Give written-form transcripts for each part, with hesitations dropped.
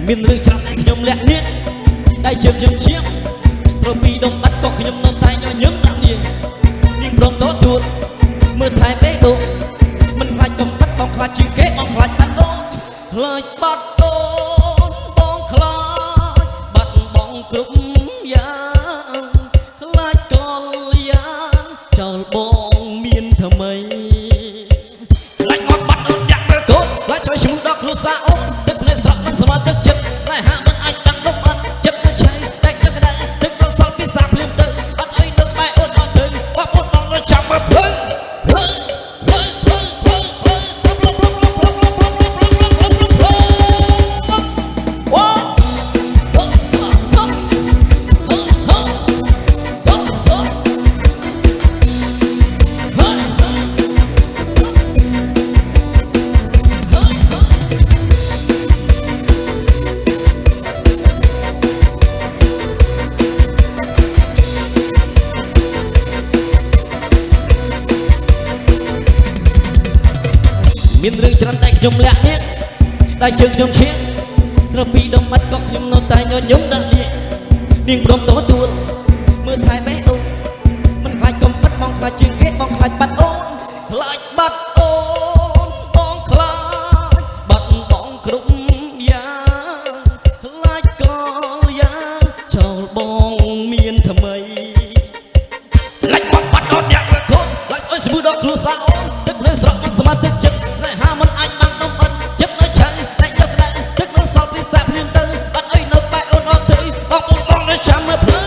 មានរឿងច្រើនដែលខ្ញុំលាក់នេះដែលជើងខ្ញុំជាងព្រោះពីដងបាត់ក៏ខ្ញុំនៅតែញញឹមដាក់នាងនាងព្រមទទួលមើលថែពេកលោកមិនខ្លាចកំផិតបងខ្លាចជាងគេបងខ្លាចបាត់អូនខ្លាចបាត់អូនបងខ្លាចបាត់បងគ្រប់យ៉ាងខ្លាចកលយ៉ាងចោលបងមានថ្មីខ្លាចមកបាត់អូនយ៉ាក់មើលកូនខ្លាចជួយឈ្មោះដល់គ្រួសារអូនទឹកភ្នែកស្រក់មិនសមត្ថទឹកចិត្តស្នេហាមិនអាចដាំដុះអត់ចិត្តមិនឆេះតែទឹកក្តៅទឹកក៏សល់ពីសាភ្លាមទៅអត់អីនៅក្បែរអូនអត់ទៅបងអូនបងរត់ចាំមើលព្រឹងមានរឿងច្រើនតែខ្ញុំលាក់នេះដែលជើងខ្ញុំឈៀងត្រូវពីដងបាត់ក៏ខ្ញុំនៅតែញញឹមដាក់នេះ នាងព្រមតទួលមើលថែបេះដូងមិនខ្លាចកំបិតបងខ្លាចជាងគេបងខ្លាចបាត់អូនខ្លាចបាត់អូនបងខ្លាចបាត់បងគ្រប់យ៉ាងខ្លាចក៏យ៉ាងចោលបងមានថ្មីខ្លាចបងបាត់អូនអ្នកមើលខូចខ្លាចអើយស្មឺដល់ខ្លួនសាអូនទឹកនៅស្រក់មិនសមាទឹកចិត្តស្នេហាមិនអាចបាំងនំអត់ចិត្តនៅឆៅតែយកដៅទឹកនៅសល់ពីសាភ្លាមទៅបាត់អើយនៅបែអូនអត់ទៅបងអូនបងនៅចាំមើលភ្លើង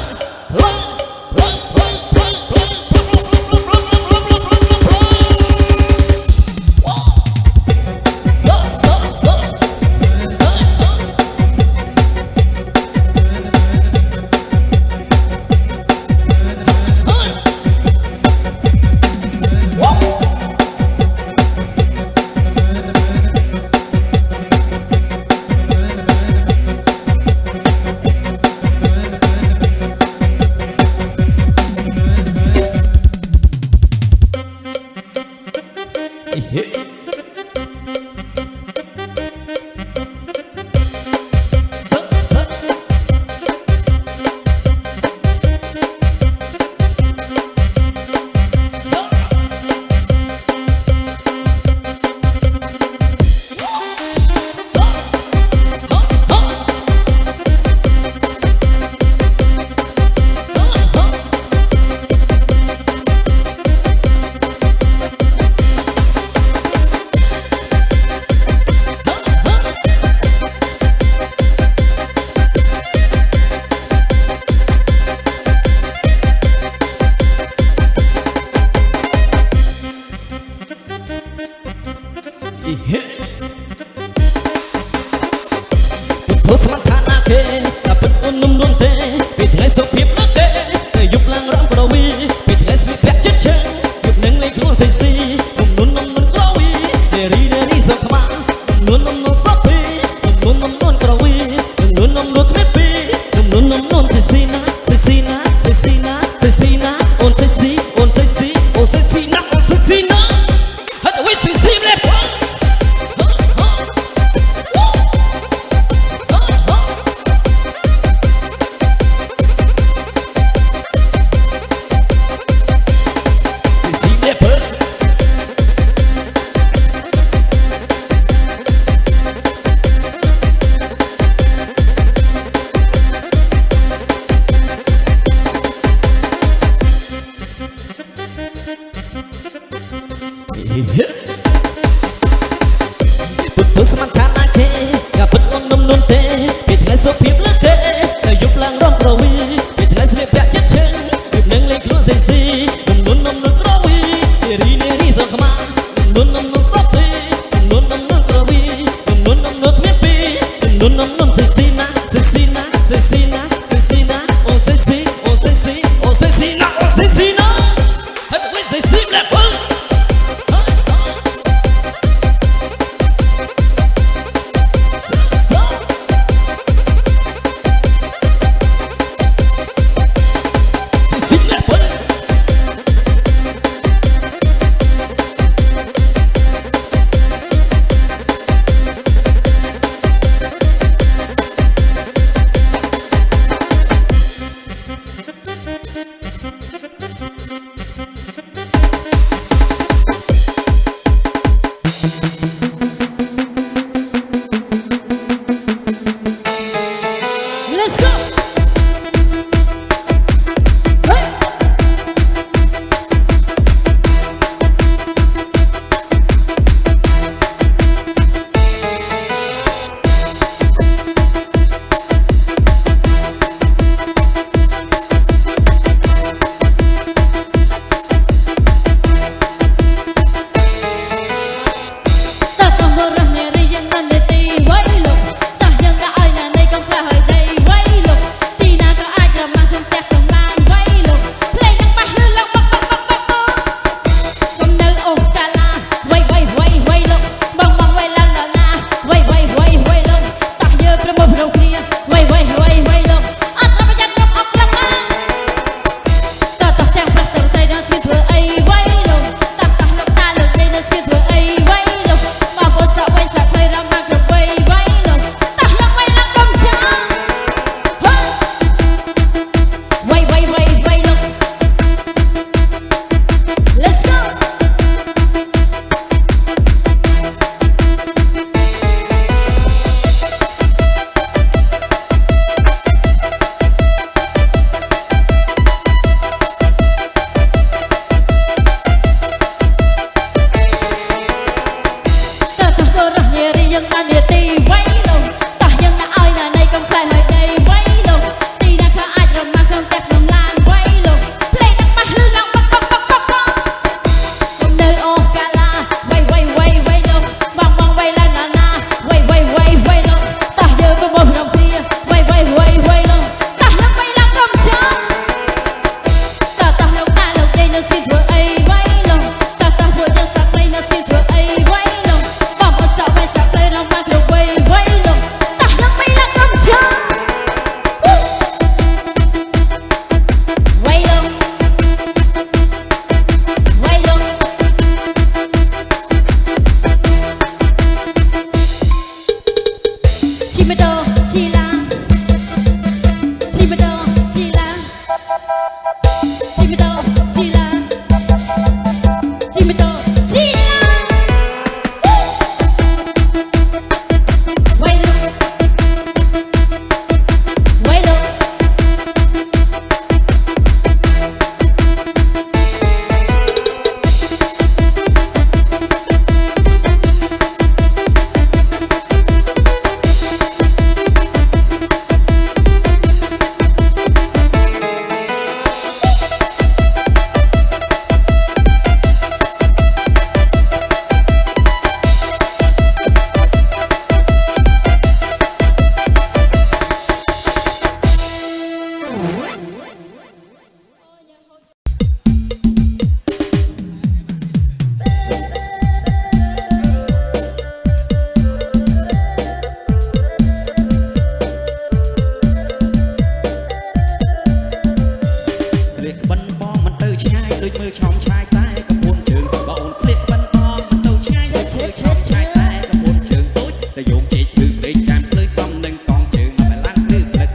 មើលឆោមឆាយតែកំពួនជើងបើអូនស្លៀកបានបងមិនទៅឆ្ងាយមើលឆោមឆាយតែកំពួនជើងតូចតែយោងជែកភ្លឺភ្លេងចាំភ្លឺសំនឹងកងជើងនៅបាឡាំងភ្លឺភ្លឹក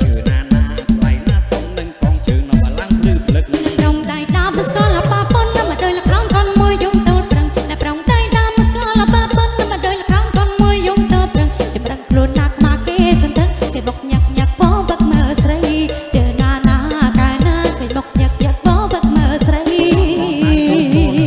ជឿណាណាថ្លៃណាសំនឹងកងជើងនៅបាឡាំងភ្លឺភ្លឹកប្រងដៃដាមស្គាល់អាប៉ាប៉ុននៅមកដោយលខំកូនមួយយំតូតប្រឹងតែប្រងដៃដាមស្គាល់អាប៉ាប៉ុននៅមកដោយលខំកូនមួយយំតូតប្រឹងចម្រឹងខ្លួនណាក់មកគេសន្ទឹងគេបុកញាក់ញាក់បងវឹកមើលស្រីជឿណាណាកាលណាគេបុកញាក់ញាក់បងវឹកមើលស្រី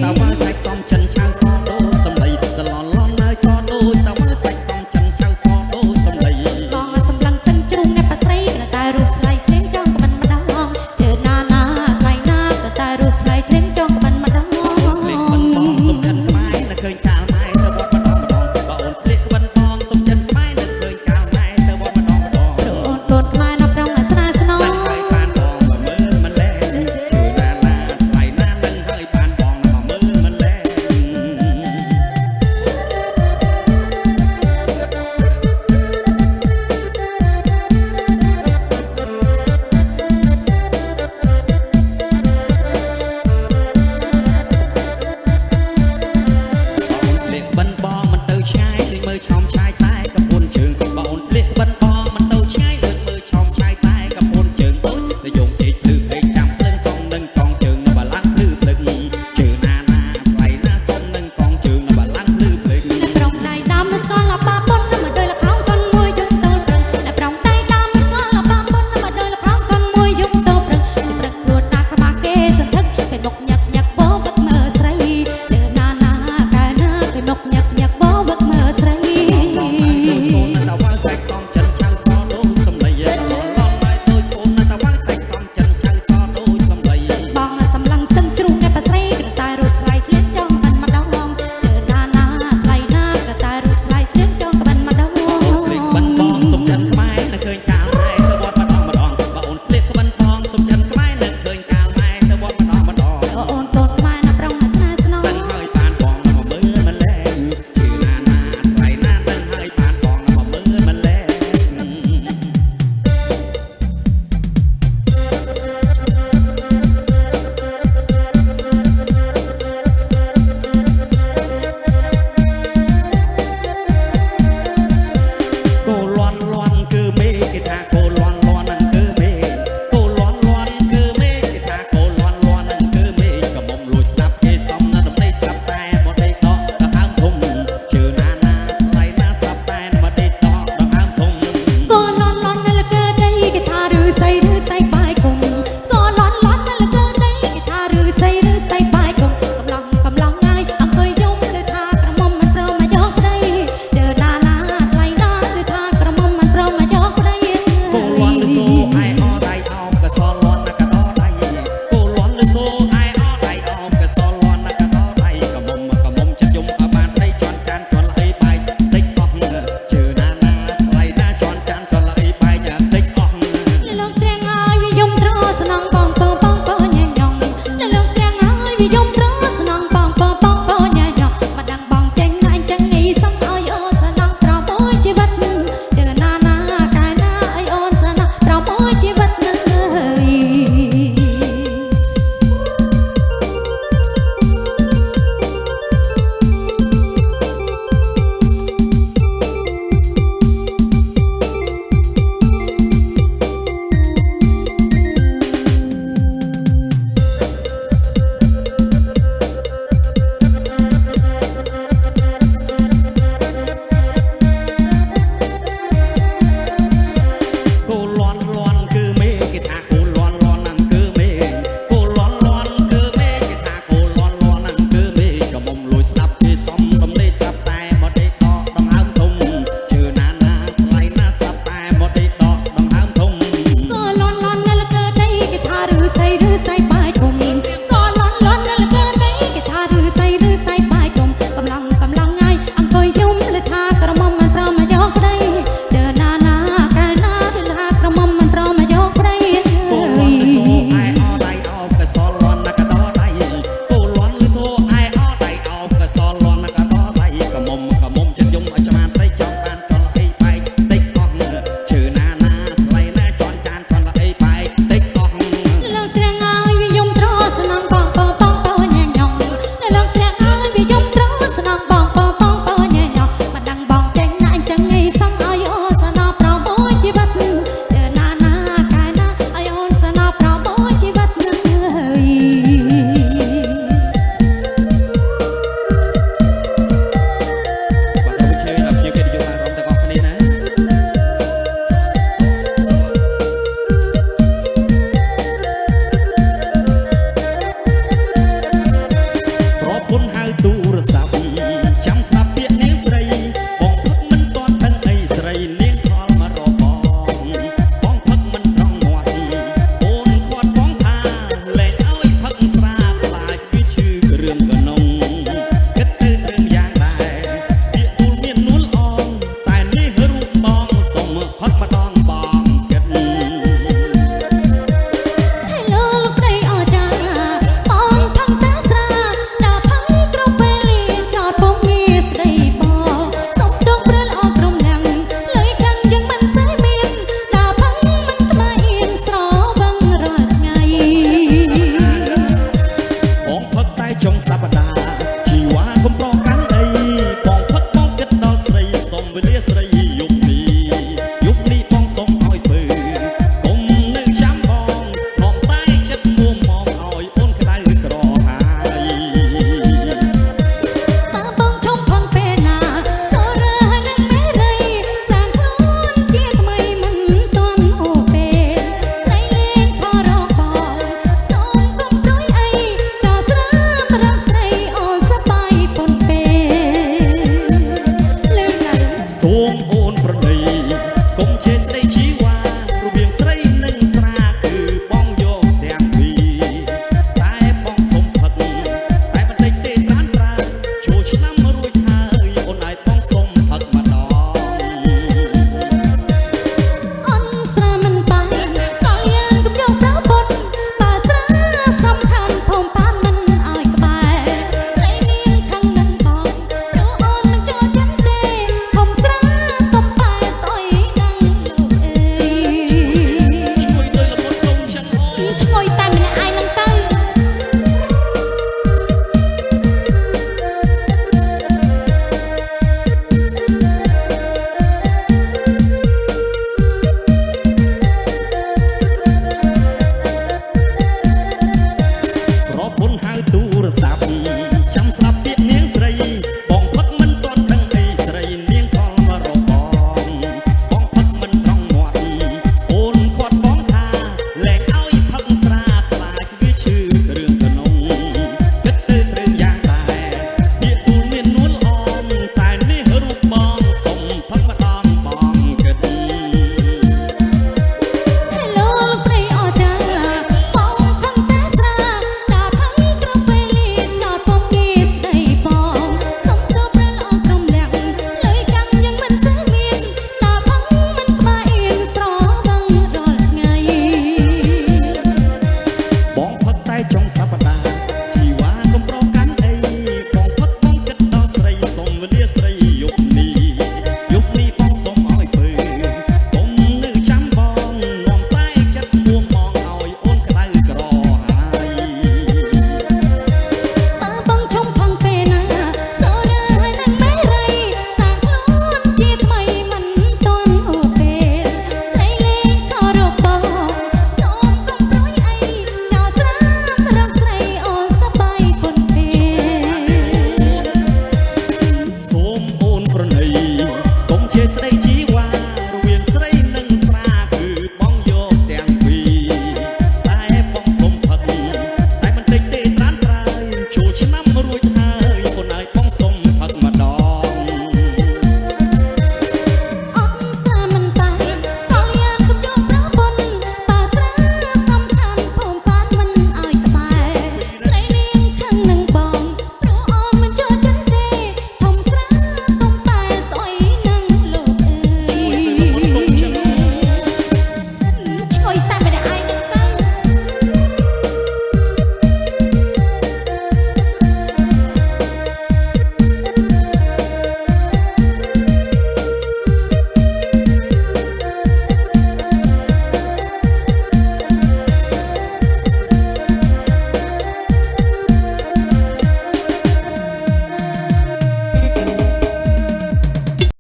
តើមើលសាច់សំចិនឆៅសដូចសំឡីសឡនឡនហើយសដូចតើមើលសាច់សំចិនឆៅសដូចសំឡីបងសម្លឹងសិនជ្រុងអ្នកប៉ាស្រីតែរូបស្លាយស្រៀងចង់ក្បិនម្ដងជឿណាណាថ្លៃណាតែរូបស្លាយស្រៀងចង់ក្បិនម្ដងស្លៀកបិណ្ឌបងសំចិនក្បែរនៅឃើញកាលម៉ែទៅវត្តម្ដងបើអូនស្លៀកបិណ្ឌបងសំចិនក្បែរនៅឃើញកាលម៉ែទៅវត្តម្ដងអូនតូនខ្មែរនៅប្រងអាស្នាស្នងហើយបានបងមកមើលមិនលែងជឿណាណាថ្លៃណានឹងហើយបានបងមកមើលមិនលែងស្លៀកបិណ្ឌបងមិនទៅឆ្ងាយដូចមើលឆោមឆាយតែកំពួនជើងបើអូនស្លៀកបិណ្ឌបងមិនទៅឆ្ងាយដូចមើលឆោមឆាយតែកំពួនជើងដូចតែយងជែកភ្លឺភ្លេងចាំភ្លើងសំនឹងកងជើងនៅបាឡាំងភ្លឺភ្លឹកជើងណាណាថ្លៃណាសំនឹងកងជើងនៅបាឡាំងភ្លឺភ្លឹកប្រងដៃដាមស្គាល់អាប៉ាប៉ុននៅមកដោយលខំកូនមួយយំតូតប្រឹងតែប្រងដៃដាមស្គាល់អាប៉ាប៉ុននៅមកដោយលខំកូនមួយយំតូតប្រឹងចម្រឹងខ្លួនណាក្បាលគេសន្ទឹងគេបុកញាក់ញាក់បងវឹកមើលស្រីជឿណាណាកាលណាគេបុកញាក់ញាក់បងវឹកមើលស្រីបងហើយដូចកូននៅតែវាយសាច់សំចិនឆៅសដូចសំឡីឡនឡនហើយដូចកូននៅតែវាយសាច់សំចិនឆៅសដូចសំឡីបងសម្លឹងសិនជ្រុងអ្នកប៉ាស្រីតែរូបស្លាយស្លៀកចង់ក្បិនម្ដងជឿណាណាថ្លៃណាតែរូបស្លាយស្លៀកចង់ក្បិនម្ដងស្លៀកបិណ្ឌបងសំចិនខ្មែរនៅឃើញកាលម៉ែទៅវត្តម្ដងបើអូនស្លៀកបិណ្ឌបងសំចិនខ្មែរនៅឃើញកាលម៉ែទៅវត្តម្ដងអូនតូនខ្មែរនៅប្រងអាស្នាស្នងដឹងហើយបានបងមកមើលមិនលែងជឿណាណាថ្លៃណាដឹងហើយបានបងមកមើលមិនលែង